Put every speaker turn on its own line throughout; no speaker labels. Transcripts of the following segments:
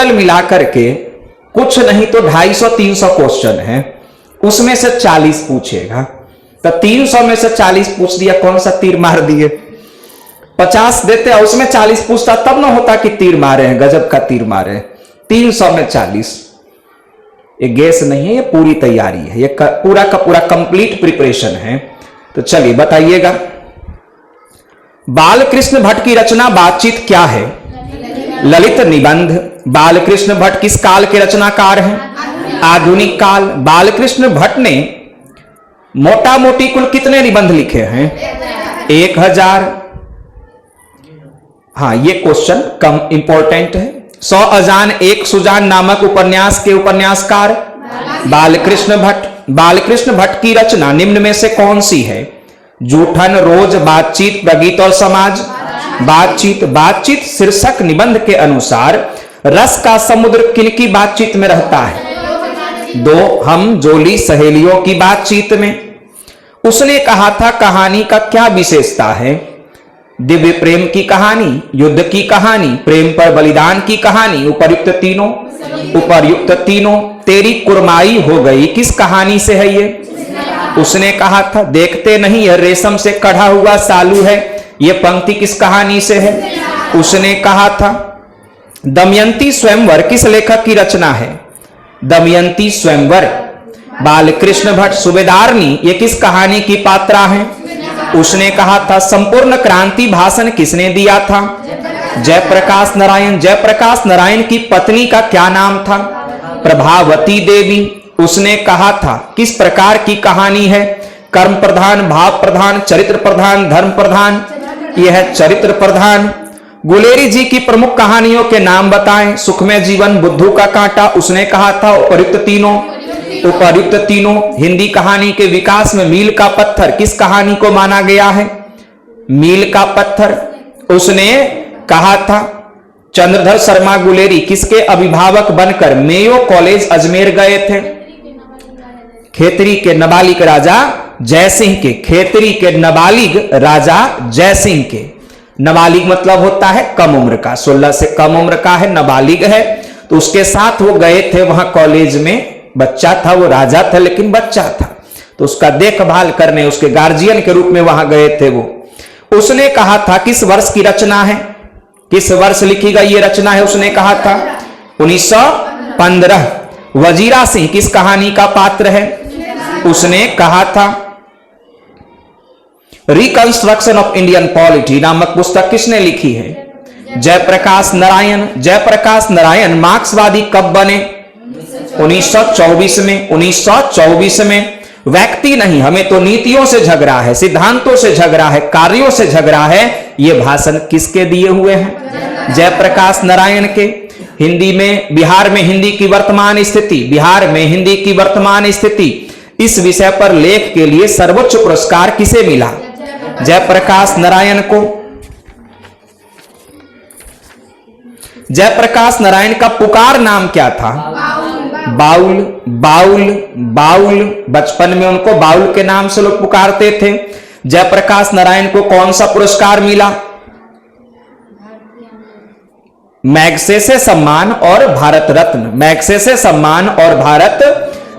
Total मिलाकर के कुछ नहीं तो 250-300 क्वेश्चन है, उसमें से 40 पूछेगा। तो 300 में से 40 पूछ दिया, कौन सा तीर मार दिए। 50 देते और उसमें 40 पूछता तब ना होता कि तीर मारे हैं, गजब का तीर मारे हैं। 300 में 40, ये गेस नहीं है, ये पूरी तैयारी है, ये पूरा का पूरा कंप्लीट प्रिपरेशन है। तो चलिए बताइएगा, बालकृष्ण भट्ट की रचना बातचीत क्या है? ललित निबंध। बालकृष्ण भट्ट किस काल के रचनाकार हैं? आधुनिक काल। बालकृष्ण भट्ट ने मोटा मोटी कुल कितने निबंध लिखे हैं? 1000। हाँ, ये क्वेश्चन कम इंपॉर्टेंट है। 100 अजान 1 सुजान नामक उपन्यास के उपन्यासकार बालकृष्ण भट्ट। बालकृष्ण भट्ट की रचना निम्न में से कौन सी है? जूठन, रोज, बातचीत, प्रगीत और समाज। बातचीत। बातचीत शीर्षक निबंध के अनुसार रस का समुद्र किनकी बातचीत में रहता है? 2 हम जोली सहेलियों की बातचीत में। उसने कहा था कहानी का क्या विशेषता है? दिव्य प्रेम की कहानी, युद्ध की कहानी, प्रेम पर बलिदान की कहानी, उपर्युक्त तीनों। उपर्युक्त तीनों। तेरी कुरमाई हो गई किस कहानी से है ये? उसने कहा था देखते नहीं यह रेशम से कढ़ा हुआ सालू है, ये पंक्ति किस कहानी से है? उसने कहा था दमयंती स्वयंवर किस लेखक की रचना है? दमयंती स्वयंवर बालकृष्ण भट्ट। सूबेदारनी ये किस कहानी की पात्रा है? उसने कहा था संपूर्ण क्रांति भाषण किसने दिया था? जयप्रकाश नारायण। जयप्रकाश नारायण की पत्नी का क्या नाम था? प्रभावती देवी। उसने कहा था किस प्रकार की कहानी है? कर्म प्रधान, भाव प्रधान, चरित्र प्रधान, धर्म प्रधान। यह है चरित्र प्रधान। गुलेरी जी की प्रमुख कहानियों के नाम बताएं। सुखमय जीवन, बुद्धू का कांटा। उसने कहा था उपर्युक्त तीनों। उपर्युक्त तीनों। हिंदी कहानी के विकास में मील का पत्थर किस कहानी को माना गया है? मील का पत्थर। उसने कहा था चंद्रधर शर्मा गुलेरी किसके अभिभावक बनकर मेयो कॉलेज अजमेर गए थे? खेतरी के नाबालिग राजा जयसिंह के। खेतरी के नाबालिग राजा जयसिंह के। नाबालिग मतलब होता है कम उम्र का, 16 से कम उम्र का है, नाबालिग है। तो उसके साथ वो गए थे वहां कॉलेज में। बच्चा था, वो राजा था लेकिन बच्चा था, तो उसका देखभाल करने उसके गार्जियन के रूप में वहां गए थे वो। उसने कहा था किस वर्ष की रचना है? किस वर्ष लिखी गई ये रचना है? उसने कहा था 1915। वजीरा सिंह किस कहानी का पात्र है? उसने कहा था रिकंस्ट्रक्शन ऑफ इंडियन पॉलिटी नामक पुस्तक किसने लिखी है? जयप्रकाश नारायण। जयप्रकाश नारायण मार्क्सवादी कब बने? 1924 में। 1924 में। व्यक्ति नहीं, हमें तो नीतियों से झगड़ा है, सिद्धांतों से झगड़ा है, कार्यों से झगड़ा है। ये भाषण किसके दिए हुए हैं? जयप्रकाश नारायण के। हिंदी में, बिहार में हिंदी की वर्तमान स्थिति। बिहार में हिंदी की वर्तमान स्थिति इस विषय पर लेख के लिए सर्वोच्च पुरस्कार किसे मिला? जयप्रकाश नारायण को। जयप्रकाश नारायण का पुकार नाम क्या था? बाउल। बाउल। बाउल। बचपन में उनको बाउल के नाम से लोग पुकारते थे। जयप्रकाश नारायण को कौन सा पुरस्कार मिला? मैग्सेसे सम्मान और भारत रत्न। मैग्सेसे सम्मान और भारत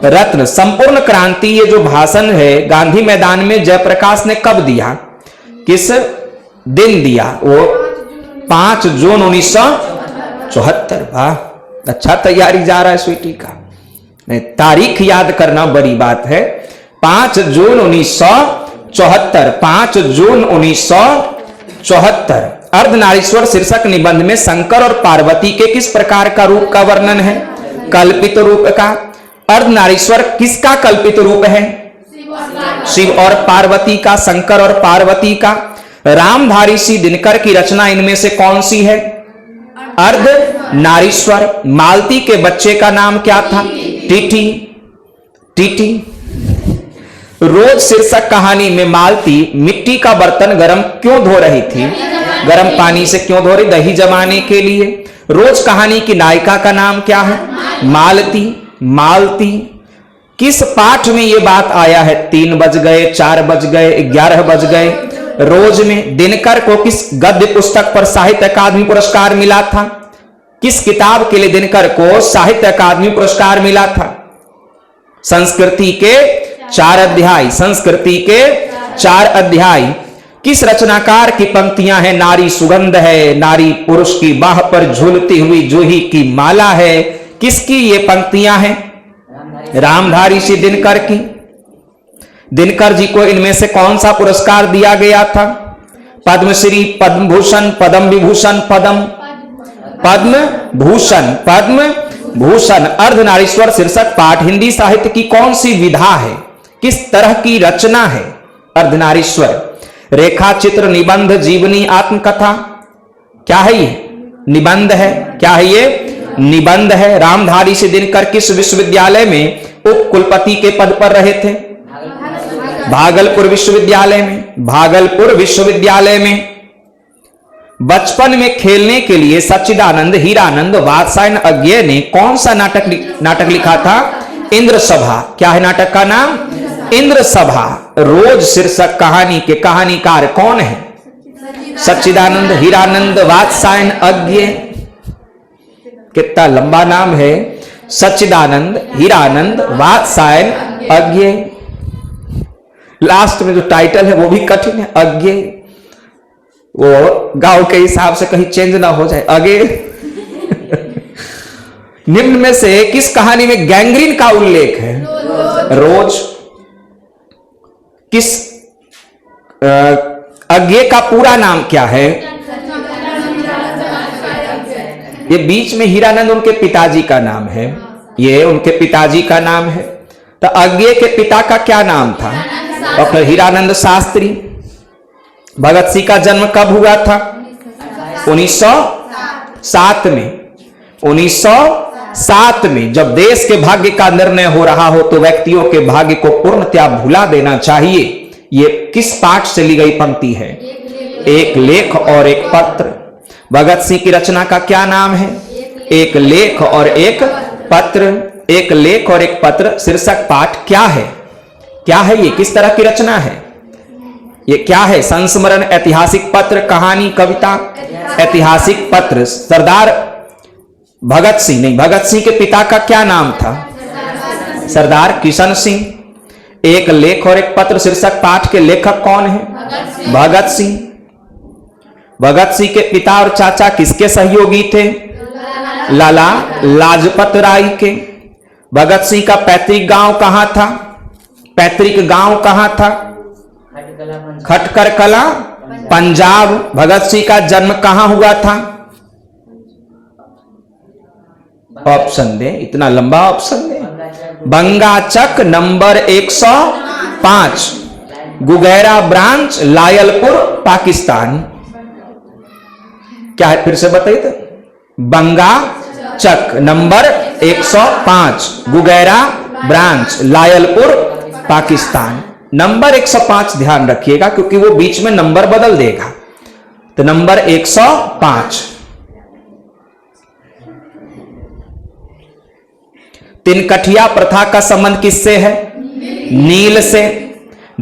रत्न। संपूर्ण क्रांति ये जो भाषण है गांधी मैदान में जयप्रकाश ने कब दिया? किस दिन दिया? वो 5 जून 1974। वाह, अच्छा तैयारी जा रहा है स्वीटी का। नहीं, तारीख याद करना बड़ी बात है। 5 जून 1974। 5 जून 1974। अर्धनारीश्वर शीर्षक निबंध में शंकर और पार्वती के किस प्रकार का रूप का वर्णन है? कल्पित रूप का। अर्धनारीश्वर किसका कल्पित रूप है? शिव और पार्वती का। शंकर और पार्वती का। रामधारी सिंह दिनकर की रचना इनमें से कौन सी है? अर्धनारीश्वर। मालती के बच्चे का नाम क्या था? टीटी। टीटी। रोज शीर्षक कहानी में मालती मिट्टी का बर्तन गर्म क्यों धो रही थी? गर्म पानी से क्यों धो रही? दही जमाने के लिए। रोज कहानी की नायिका का नाम क्या है? मालती। मालती। किस पाठ में यह बात आया है? 3 बज गए, 4 बज गए, 11 बज गए। रोज में। दिनकर को किस गद्य पुस्तक पर साहित्य अकादमी पुरस्कार मिला था? किस किताब के लिए दिनकर को साहित्य अकादमी पुरस्कार मिला था? संस्कृति के 4 अध्याय, संस्कृति के 4 अध्याय। किस रचनाकार की पंक्तियां हैं? नारी सुगंध है, नारी पुरुष की बाह पर झूलती हुई जूही की माला है। किसकी ये पंक्तियां हैं? रामधारी सिंह दिनकर की। दिनकर जी को इनमें से कौन सा पुरस्कार दिया गया था? पद्मश्री, पद्म भूषण, पद्म विभूषण, पद्म भूषण, पद्म भूषण। अर्धनारीश्वर शीर्षक पाठ हिंदी साहित्य की कौन सी विधा है? किस तरह की रचना है अर्धनारीश्वर? रेखा चित्र, निबंध, जीवनी, आत्मकथा? क्या है ये? निबंध है। क्या है ये? निबंध है। रामधारी सिंह दिनकर किस विश्वविद्यालय में उप कुलपति के पद पर रहे थे? भागलपुर विश्वविद्यालय में। भागलपुर विश्वविद्यालय में। बचपन में खेलने के लिए सच्चिदानंद, हीरानंद, वात्सायन अज्ञे ने कौन सा नाटक लिखा था? इंद्र सभा। क्या है नाटक का नाम? इंद्र सभा। रोज शीर्षक कहानी के कहानीकार कौन है? सच्चिदानंद, हीरानंद, वात्सायन अज्ञे। कितना लंबा नाम है। सच्चिदानंद, हीरानंद, वात्सायन अज्ञे। लास्ट में जो टाइटल है वो भी कठिन है, अज्ञे। वो गांव के हिसाब से कहीं चेंज ना हो जाए, अगे। निम्न में से किस कहानी में गैंग्रीन का उल्लेख है? रोज। किस अज्ञे का पूरा नाम क्या है? ये बीच में हीरानंद उनके पिताजी का नाम है, ये उनके पिताजी का नाम है। तो अज्ञे के पिता का क्या नाम था? डॉक्टर हीरानंद शास्त्री। भगत सिंह का जन्म कब हुआ था? 1907 में। 1907 में। जब देश के भाग्य का निर्णय हो रहा हो तो व्यक्तियों के भाग्य को पूर्णतया भुला देना चाहिए। ये किस पाठ से ली गई पंक्ति है? एक लेख और एक पत्र। भगत सिंह की रचना का क्या नाम है? एक लेख और एक पत्र। एक लेख और एक पत्र शीर्षक पाठ क्या है? क्या है ये? किस तरह की रचना है ये? क्या है? संस्मरण, ऐतिहासिक पत्र, कहानी, कविता? ऐतिहासिक पत्र। सरदार भगत सिंह नहीं, भगत सिंह के पिता का क्या नाम था? सरदार किशन सिंह। एक लेख और एक पत्र शीर्षक पाठ के लेखक कौन है? भगत सिंह। भगत सिंह के पिता और चाचा किसके सहयोगी थे? लाला लाजपत राय के। भगत सिंह का पैतृक गांव कहां था? पैतृक गांव कहां था? खटकर कला, पंजाब। भगत सिंह का जन्म कहां हुआ था? ऑप्शन दे, इतना लंबा ऑप्शन दे। Bangachak number 105, Gugera branch, Lyallpur, Pakistan. क्या है? फिर से बताइए तो। Bangachak number 105, Gugera branch, Lyallpur, Pakistan. Number 105 ध्यान रखिएगा क्योंकि वो बीच में नंबर बदल देगा। तो नंबर 105। तिनकठिया प्रथा का संबंध किससे है? नील से।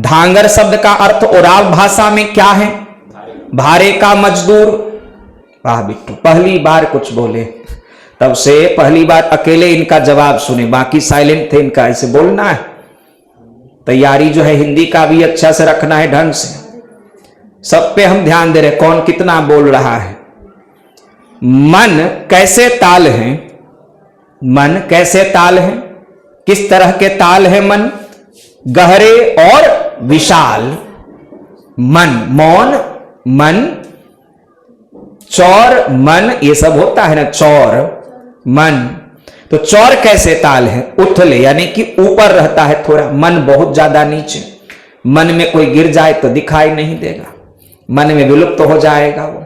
धांगर शब्द का अर्थ ओराव भाषा में क्या है? भारे का मजदूर। वाह बिट्टू, पहली बार कुछ बोले, तब से पहली बार अकेले इनका जवाब सुने, बाकी साइलेंट थे। इनका ऐसे बोलना है। तैयारी जो है हिंदी का भी अच्छा से रखना है, ढंग से। सब पे हम ध्यान दे रहे, कौन कितना बोल रहा है। मन कैसे ताल है? मन कैसे ताल है? किस तरह के ताल है मन? गहरे और विशाल। मन, मौन, मन, चौर, मन, ये सब होता है ना, चौर, मन। तो चौर कैसे ताल है? उथले, यानी कि ऊपर रहता है थोड़ा, मन बहुत ज्यादा नीचे। मन में कोई गिर जाए तो दिखाई नहीं देगा, मन में विलुप्त हो जाएगा वो।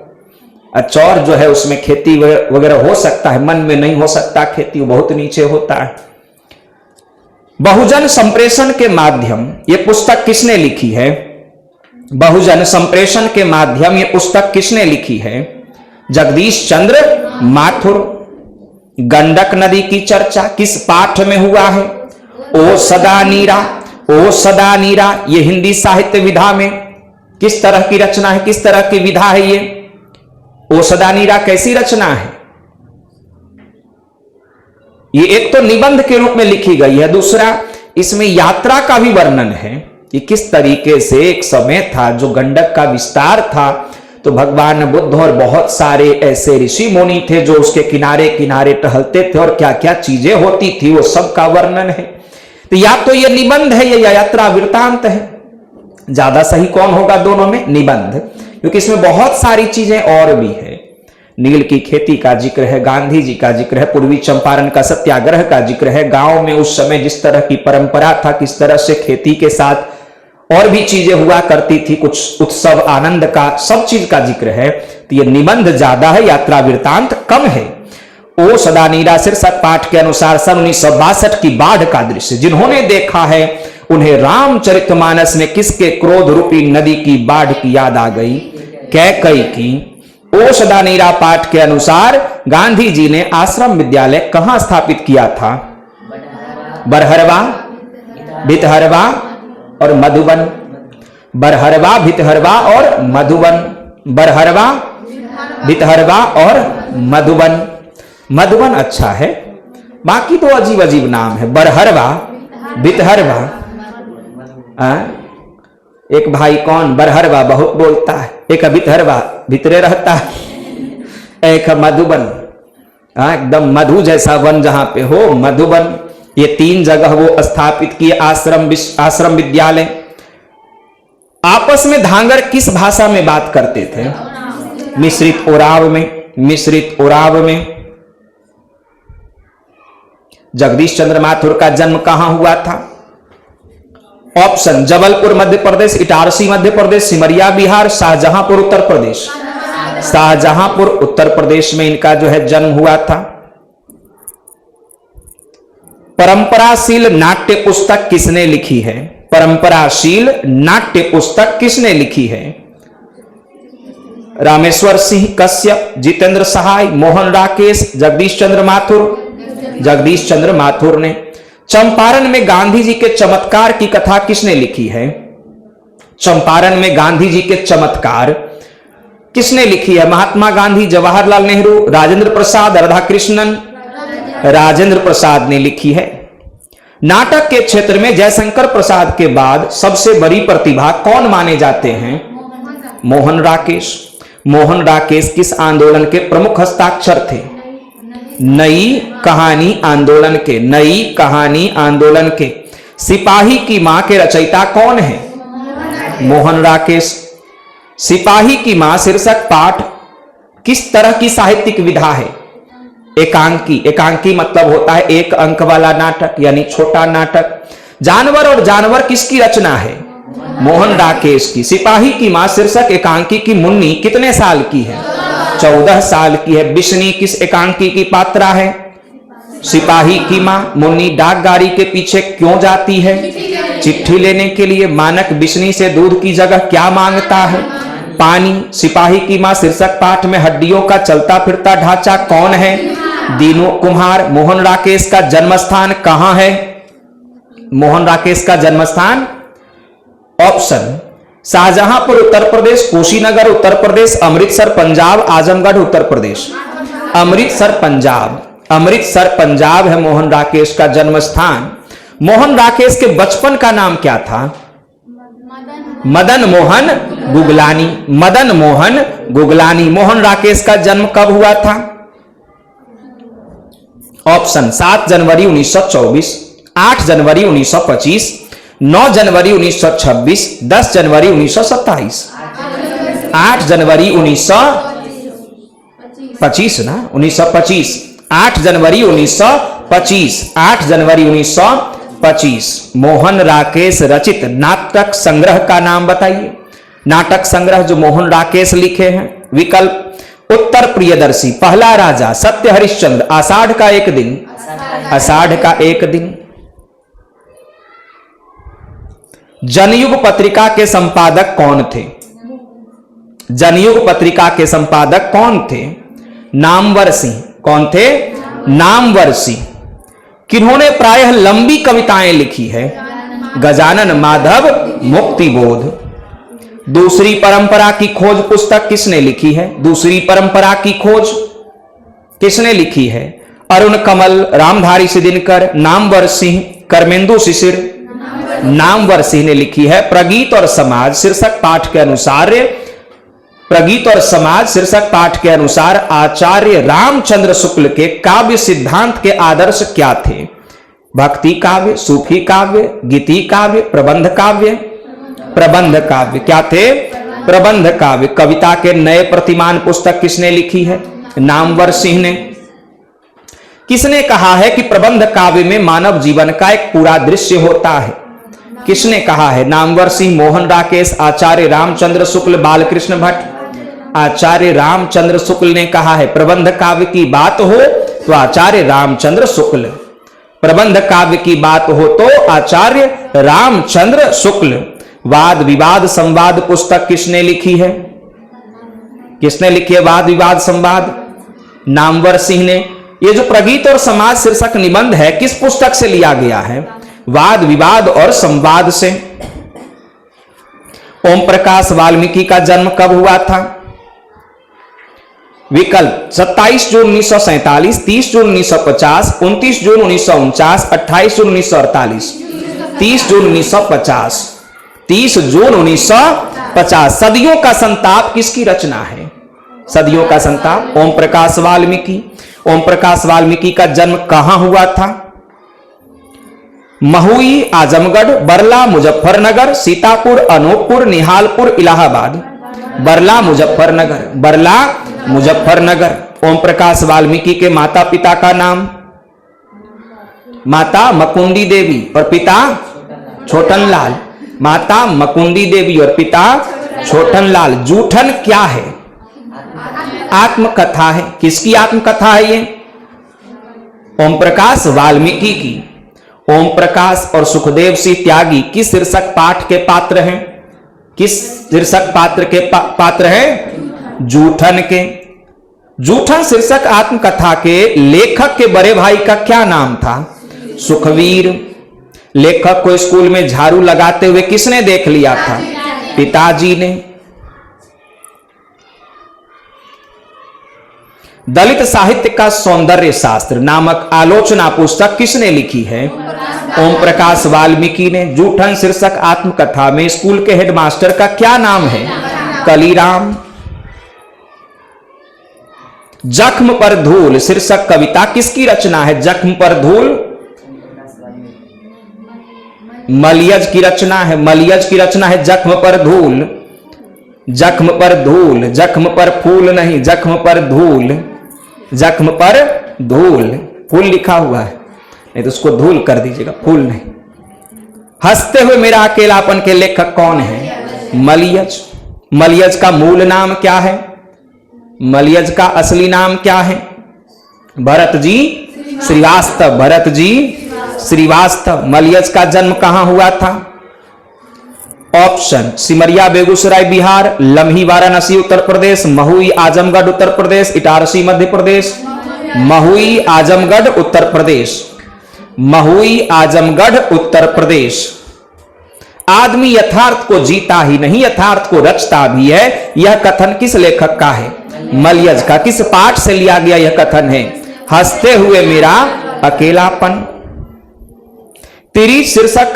और चौर जो है उसमें खेती वगैरह हो सकता है, मन में नहीं हो सकता खेती, वो बहुत नीचे होता है। बहुजन संप्रेषण के माध्यम, ये पुस्तक किसने लिखी है? बहुजन संप्रेषण के माध्यम, ये पुस्तक किसने लिखी है? जगदीश चंद्र माथुर। गंडक नदी की चर्चा किस पाठ में हुआ है? ओ सदा नीरा। ओ सदा नीरा, ये हिंदी साहित्य विधा में किस तरह की रचना है? किस तरह की विधा है ये? ओ सदा नीरा कैसी रचना है? ये एक तो निबंध के रूप में लिखी गई है, दूसरा इसमें यात्रा का भी वर्णन है कि किस तरीके से एक समय था जो गंडक का विस्तार था, तो भगवान बुद्ध और बहुत सारे ऐसे ऋषि मुनि थे जो उसके किनारे किनारे टहलते थे और क्या क्या चीजें होती थी वो सब का वर्णन है। तो या तो ये निबंध है या यात्रा वृत्तांत है। ज्यादा सही कौन होगा दोनों में? निबंध, क्योंकि इसमें बहुत सारी चीजें और भी है। नील की खेती का जिक्र है, गांधी जी का जिक्र है, पूर्वी चंपारण का सत्याग्रह का जिक्र है, गांव में उस समय जिस तरह की परंपरा था, किस तरह से खेती के साथ और भी चीजें हुआ करती थी, कुछ उत्सव आनंद का, सब चीज का जिक्र है। तो ये निबंध ज्यादा है, यात्रा वृत्तांत कम है। ओ सदा नीरा शीर्षक पाठ के अनुसार सन 1962 की बाढ़ का दृश्य जिन्होंने देखा है उन्हें रामचरितमानस में किसके क्रोध रूपी नदी की बाढ़ की याद आ गई? कैकई की। ओ सदा नीरा पाठ के अनुसार गांधी जी ने आश्रम विद्यालय कहां स्थापित किया था? बरहरवा, भितहरवा और मधुबन। बरहरवा, भितहरवा और मधुबन। बरहरवा, भितहरवा और मधुबन। मधुबन अच्छा है, बाकी तो अजीब अजीब नाम है। बरहरवा, भितहरवा। एक भाई कौन बरहरवा बहुत बोलता है, एक भितहरवा भीतरे रहता है, एक मधुबन, एकदम मधु जैसा वन जहां पे हो, मधुबन। ये 3 जगह वो स्थापित किए आश्रम विद्यालय। आपस में धांगर किस भाषा में बात करते थे? मिश्रित ओराव में। मिश्रित ओराव में। जगदीश चंद्र माथुर का जन्म कहां हुआ था? ऑप्शन: जबलपुर मध्य प्रदेश, इटारसी मध्य प्रदेश, सिमरिया बिहार, शाहजहांपुर उत्तर प्रदेश। शाहजहांपुर उत्तर प्रदेश में इनका जो है जन्म हुआ था। परंपराशील नाट्य पुस्तक किसने लिखी है? परंपराशील नाट्य पुस्तक किसने लिखी है? रामेश्वर सिंह कश्यप, जितेंद्र सहाय, मोहन राकेश, जगदीश चंद्र माथुर। जगदीश चंद्र माथुर ने। चंपारण में गांधी जी के चमत्कार की कथा किसने लिखी है? चंपारण में गांधी जी के चमत्कार किसने लिखी है? महात्मा गांधी, जवाहरलाल नेहरू, राजेंद्र प्रसाद, राधाकृष्णन। राजेंद्र प्रसाद ने लिखी है। नाटक के क्षेत्र में जयशंकर प्रसाद के बाद सबसे बड़ी प्रतिभा कौन माने जाते हैं? मोहन राकेश। मोहन राकेश किस आंदोलन के प्रमुख हस्ताक्षर थे? नई कहानी आंदोलन के। नई कहानी आंदोलन के। सिपाही की मां के रचयिता कौन है? मोहन राकेश। सिपाही की मां शीर्षक पाठ किस तरह की साहित्यिक विधा है? एकांकी। एकांकी मतलब होता है एक अंक वाला नाटक, यानी छोटा नाटक। जानवर और जानवर किसकी रचना है? मोहन राकेश की। सिपाही की मां शीर्षक एकांकी की मुन्नी कितने साल की है? 14 साल की है। बिश्नी किस एकांकी की पात्रा है? सिपाही की मां। मुन्नी डाक गाड़ी के पीछे क्यों जाती है? चिट्ठी लेने के लिए। मानक बिश्नी से दूध की जगह क्या मांगता है? पानी। सिपाही की मां शीर्षक पाठ में हड्डियों का चलता फिरता ढांचा कौन है? दीनू कुम्हार। मोहन राकेश का जन्म स्थान कहां है? मोहन राकेश का जन्म स्थान ऑप्शन: शाहजहांपुर उत्तर प्रदेश, कुशीनगर उत्तर प्रदेश, अमृतसर पंजाब, आजमगढ़ उत्तर प्रदेश। अमृतसर पंजाब। अमृतसर पंजाब है मोहन राकेश का जन्म स्थान। मोहन राकेश के बचपन का नाम क्या था? मदन मोहन गुगलानी। मदन मोहन गुगलानी। मोहन राकेश का जन्म कब हुआ था? ऑप्शन: 7 जनवरी 1924, 8 जनवरी 1925, 9 जनवरी 1926, 10 जनवरी 1927। 8 जनवरी 1925 ना, 1925। 8 जनवरी 1925। 8 जनवरी 1925। मोहन राकेश रचित नाटक संग्रह का नाम बताइए। नाटक संग्रह जो मोहन राकेश लिखे हैं। विकल्प: उत्तर प्रियदर्शी, पहला राजा, सत्य हरिश्चंद्र, आषाढ़ का एक दिन। आषाढ़ का एक दिन। जनयुग पत्रिका के संपादक कौन थे? जनयुग पत्रिका के संपादक कौन थे? नामवर सिंह। कौन थे? नामवर सिंह। किन्होंने प्रायः लंबी कविताएं लिखी है? गजानन माधव मुक्तिबोध। दूसरी परंपरा की खोज पुस्तक किसने लिखी है? दूसरी परंपरा की खोज किसने लिखी है? अरुण कमल, रामधारी से दिनकर, नामवर सिंह, कर्मेंदु शिशिर, नामवर सिंह ने लिखी है प्रगीत और समाज शीर्षक पाठ के अनुसार, प्रगीत और समाज शीर्षक पाठ के अनुसार आचार्य रामचंद्र शुक्ल के काव्य सिद्धांत के आदर्श क्या थे? भक्ति काव्य, सूफी काव्य, गीति काव्य, प्रबंध काव्य? प्रबंध काव्य। क्या थे? प्रबंध काव्य। कविता के नए प्रतिमान पुस्तक किसने लिखी है? नामवर सिंह ने। किसने कहा है कि प्रबंध काव्य में मानव जीवन का एक पूरा दृश्य होता है? किसने कहा है? नामवर सिंह, मोहन राकेश, आचार्य रामचंद्र शुक्ल, बालकृष्ण भट्ट। आचार्य रामचंद्र शुक्ल ने कहा है। प्रबंध काव्य की बात हो तो आचार्य रामचंद्र शुक्ल, प्रबंध काव्य की बात हो तो आचार्य रामचंद्र शुक्ल। वाद विवाद संवाद पुस्तक किसने लिखी है? किसने लिखी है वाद विवाद संवाद? नामवर सिंह ने। ये जो प्रगीत और समाज शीर्षक निबंध है किस पुस्तक से लिया गया है? वाद विवाद और संवाद से। ओम प्रकाश वाल्मीकि का जन्म कब हुआ था? विकल्प 27 जून 1947, 30 जून 1950, 29 जून 1949, 28 जून 1948। 30 जून 1950। 30 जून 1950। सदियों का संताप किसकी रचना है? सदियों का संताप ओम प्रकाश वाल्मीकि। ओम प्रकाश वाल्मीकि का जन्म कहां हुआ था? महुई, आजमगढ़, बरला, मुजफ्फरनगर, सीतापुर, अनूपपुर, निहालपुर, इलाहाबाद। बरला, मुजफ्फरनगर। बरला, मुजफ्फरनगर। ओम प्रकाश वाल्मीकि के माता पिता का नाम? माता मकुंडी देवी और पिता छोटनलाल। माता मकुंडी देवी और पिता छोटनलाल। जूठन क्या है? आत्मकथा है। किसकी आत्मकथा है ये? ओम प्रकाश वाल्मीकि की। ओम प्रकाश और सुखदेव सिंह त्यागी किस शीर्षक पाठ के पात्र हैं? किस शीर्षक पात्र के पात्र हैं? जूठन के। जूठन शीर्षक आत्मकथा के लेखक के बड़े भाई का क्या नाम था? सुखवीर। लेखक को स्कूल में झाड़ू लगाते हुए किसने देख लिया था? पिताजी ने। दलित साहित्य का सौंदर्य शास्त्र नामक आलोचना पुस्तक किसने लिखी है? ओम प्रकाश वाल्मीकि ने। जूठन शीर्षक आत्मकथा में स्कूल के हेडमास्टर का क्या नाम है? कलीराम। जख्म पर धूल शीर्षक कविता किसकी रचना है? जख्म पर धूल मलियज की रचना है। मलियज की रचना है जख्म पर धूल। जख्म पर धूल, जख्म पर फूल नहीं, जख्म पर धूल। जख्म पर धूल, फूल लिखा हुआ है, नहीं तो उसको धूल कर दीजिएगा, फूल नहीं। हंसते हुए मेरा अकेलापन के लेखक कौन है? मलियज। मलियज का मूल नाम क्या है? मलियज का असली नाम क्या है? भरत जी श्रीवास्तव। भरत जी श्रीवास्तव। मलियज का जन्म कहां हुआ था? ऑप्शन सिमरिया बेगूसराय बिहार, लम्ही वाराणसी उत्तर प्रदेश, महुई आजमगढ़ उत्तर प्रदेश, इटारसी मध्य प्रदेश। महुई आजमगढ़ उत्तर प्रदेश। महुई आजमगढ़ उत्तर प्रदेश। आदमी यथार्थ को जीता ही नहीं यथार्थ को रचता भी है, यह कथन किस लेखक का है? मलियज का। किस पाठ से लिया गया यह कथन है? हंसते हुए मेरा अकेलापन। तिरीच शीर्षक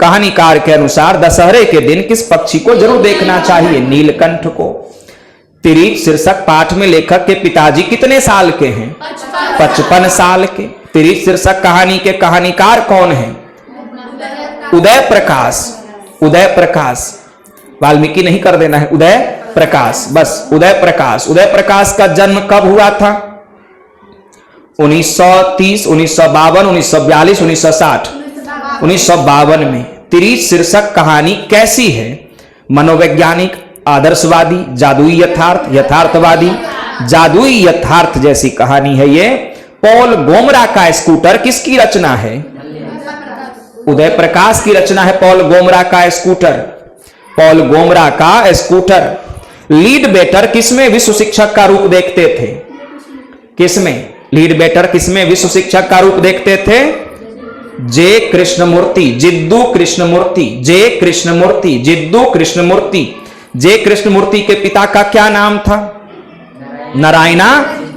कहानीकार के अनुसार दशहरे के दिन किस पक्षी को जरूर देखना चाहिए? नीलकंठ को। तिरीच शीर्षक पाठ में लेखक के पिताजी कितने साल के हैं? 55 साल के। तिरीच शीर्षक कहानी के कहानीकार कौन है? उदय प्रकाश। उदय प्रकाश। वाल्मीकि नहीं कर देना है, उदय प्रकाश, बस उदय प्रकाश। उदय प्रकाश का जन्म कब हुआ था? 1930, 1952, 1942, 1960। 1952 में। तिरीच शीर्षक कहानी कैसी है? मनोवैज्ञानिक, आदर्शवादी, जादुई यथार्थ, यथार्थवादी? जादुई यथार्थ जैसी कहानी है ये। पॉल गोमरा का स्कूटर किसकी रचना है? उदय प्रकाश की रचना है पॉल गोमरा का स्कूटर। पॉल गोमरा का स्कूटर। लीड बेटर किसमें विश्व शिक्षक का रूप देखते थे? किसमें? लीड बेटर किसमें विश्व शिक्षक का रूप देखते थे? जे कृष्णमूर्ति, जिद्दू कृष्णमूर्ति। जे कृष्णमूर्ति, जिद्दू कृष्णमूर्ति। जे कृष्णमूर्ति के पिता का क्या नाम था? नारायणा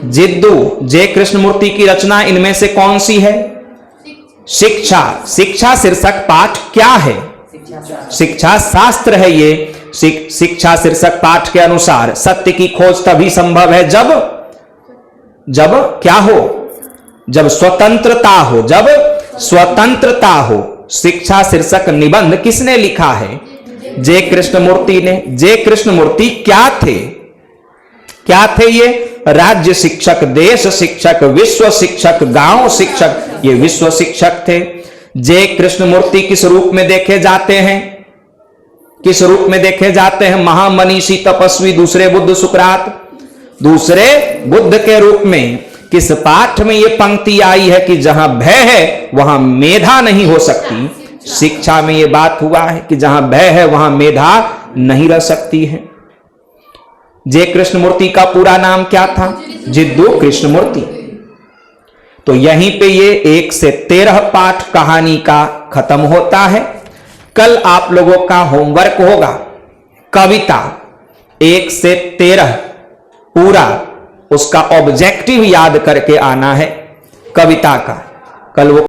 जिद्दू। जे कृष्णमूर्ति की रचना इनमें से कौन सी है? शिक्षा। शिक्षा शीर्षक पाठ क्या है? शिक्षा शास्त्र है ये। शिक्षा शीर्षक पाठ के अनुसार सत्य की खोज तभी संभव है जब क्या हो? जब स्वतंत्रता हो, जब स्वतंत्रता हो। शिक्षा शीर्षक निबंध किसने लिखा है? जे कृष्णमूर्ति ने। जे कृष्णमूर्ति क्या थे? क्या थे ये? राज्य शिक्षक, देश शिक्षक, विश्व शिक्षक, गांव शिक्षक। ये विश्व शिक्षक थे। जे कृष्णमूर्ति किस रूप में देखे जाते हैं? किस रूप में देखे जाते हैं? महामनीषी तपस्वी, दूसरे बुद्ध सुकरात, दूसरे बुद्ध के रूप में। किस पाठ में यह पंक्ति आई है कि जहां भय है वहां मेधा नहीं हो सकती? शिक्षा में यह बात हुआ है कि जहां भय है वहां मेधा नहीं रह सकती है। जे कृष्णमूर्ति का पूरा नाम क्या था? जिद्दू कृष्णमूर्ति। तो यहीं पे ये 1 से 13 पाठ कहानी का खत्म होता है। कल आप लोगों का होमवर्क होगा कविता 1 से 13 पूरा, उसका ऑब्जेक्टिव याद करके आना है कविता का। कल वो